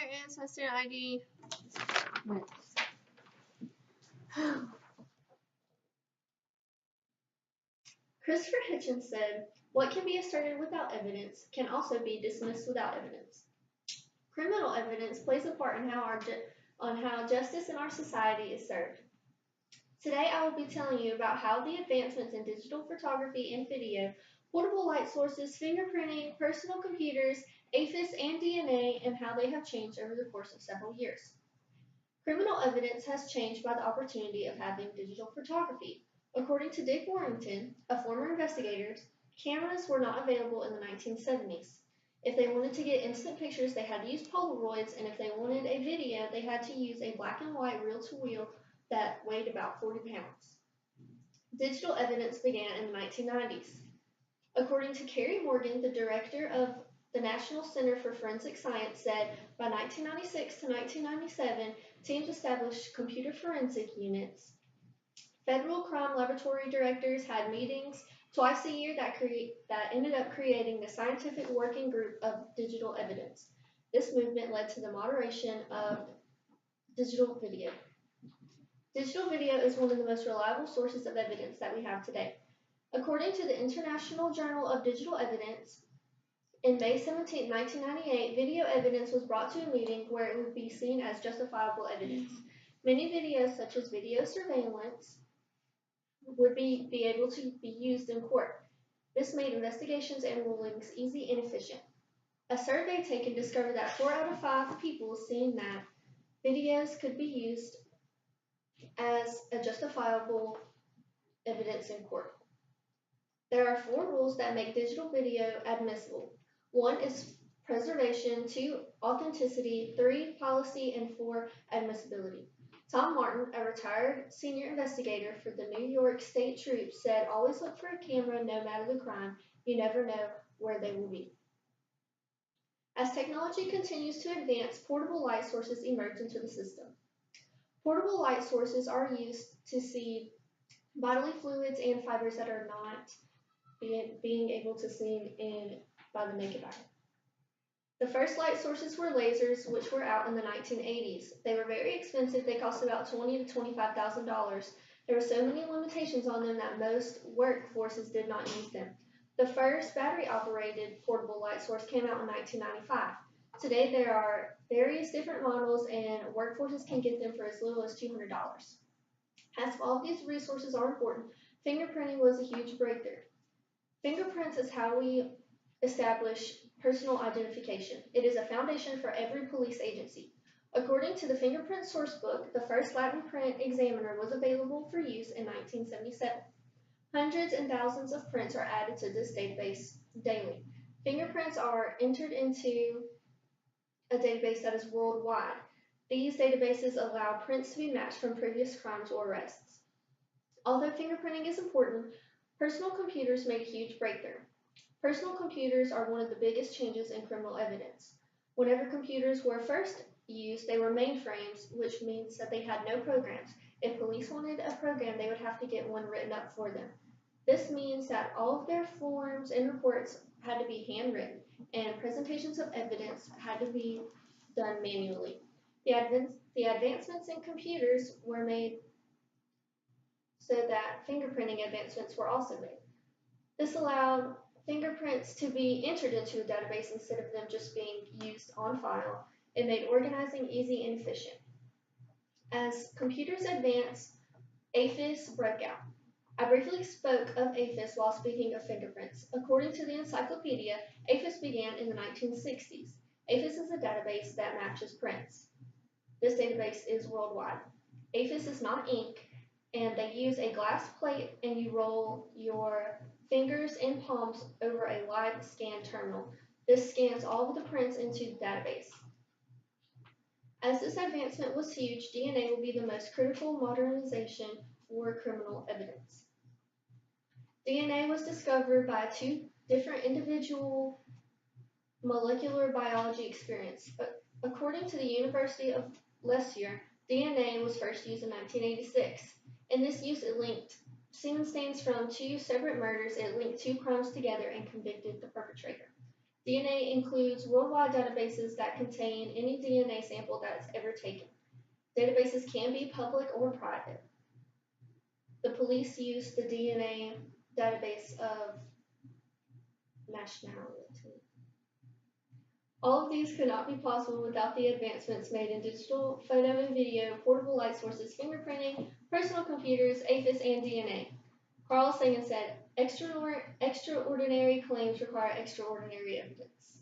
their ancestor ID. Christopher Hitchens said, "What can be asserted without evidence can also be dismissed without evidence." Criminal evidence plays a part in how justice in our society is served. Today I will be telling you about how the advancements in digital photography and video, portable light sources, fingerprinting, personal computers, AFIS, and DNA, and how they have changed over the course of several years. Criminal evidence has changed by the opportunity of having digital photography. According to Dick Warrington, a former investigator, cameras were not available in the 1970s. If they wanted to get instant pictures, they had to use Polaroids, and if they wanted a video, they had to use a black and white reel-to-reel that weighed about 40 pounds. Digital evidence began in the 1990s. According to Carrie Morgan, the director of the National Center for Forensic Science, said by 1996 to 1997, teams established computer forensic units. Federal crime laboratory directors had meetings twice a year that ended up creating the Scientific Working Group of Digital Evidence. This movement led to the moderation of digital video. Digital video is one of the most reliable sources of evidence that we have today. According to the International Journal of Digital Evidence, in May 17, 1998, video evidence was brought to a meeting where it would be seen as justifiable evidence. Many videos, such as video surveillance, would be able to be used in court. This made investigations and rulings easy and efficient. A survey taken discovered that 4 out of 5 people seen that videos could be used as a justifiable evidence in court. There are 4 rules that make digital video admissible. 1 is preservation, 2, authenticity, 3, policy, and 4, admissibility. Tom Martin, a retired senior investigator for the New York State Troops, said, "Always look for a camera no matter the crime. You never know where they will be." As technology continues to advance, portable light sources emerge into the system. Portable light sources are used to see bodily fluids and fibers that are not being able to seen by the naked eye. The first light sources were lasers, which were out in the 1980s. They were very expensive. They cost about $20,000 to $25,000. There were so many limitations on them that most workforces did not use them. The first battery-operated portable light source came out in 1995. Today there are various different models, and workforces can get them for as little as $200. As all of these resources are important, fingerprinting was a huge breakthrough. Fingerprints is how we establish personal identification. It is a foundation for every police agency. According to the Fingerprint Sourcebook, the first Latin print examiner was available for use in 1977. Hundreds and thousands of prints are added to this database daily. Fingerprints are entered into a database that is worldwide. These databases allow prints to be matched from previous crimes or arrests. Although fingerprinting is important, personal computers made a huge breakthrough. Personal computers are one of the biggest changes in criminal evidence. Whenever computers were first used, they were mainframes, which means that they had no programs. If police wanted a program, they would have to get one written up for them. This means that all of their forms and reports had to be handwritten, and presentations of evidence had to be done manually. The advancements in computers were made so that fingerprinting advancements were also made. This allowed fingerprints to be entered into a database instead of them just being used on file. It made organizing easy and efficient. As computers advanced, AFIS broke out. I briefly spoke of AFIS while speaking of fingerprints. According to the encyclopedia, AFIS began in the 1960s. AFIS is a database that matches prints. This database is worldwide. AFIS is not ink, and they use a glass plate, and you roll your fingers and palms over a live scan terminal. This scans all of the prints into the database. As this advancement was huge, DNA will be the most critical modernization for criminal evidence. DNA was discovered by 2 different individual molecular biology experiments. According to the University of Leicester, DNA was first used in 1986. In this use, it linked semen stains from 2 separate murders. It linked 2 crimes together and convicted the perpetrator. DNA includes worldwide databases that contain any DNA sample that's ever taken. Databases can be public or private. The police use the DNA database of nationality. All of these could not be possible without the advancements made in digital photo and video, portable light sources, fingerprinting, personal computers, APHIS, and DNA. Carl Sagan said, extraordinary claims require extraordinary evidence.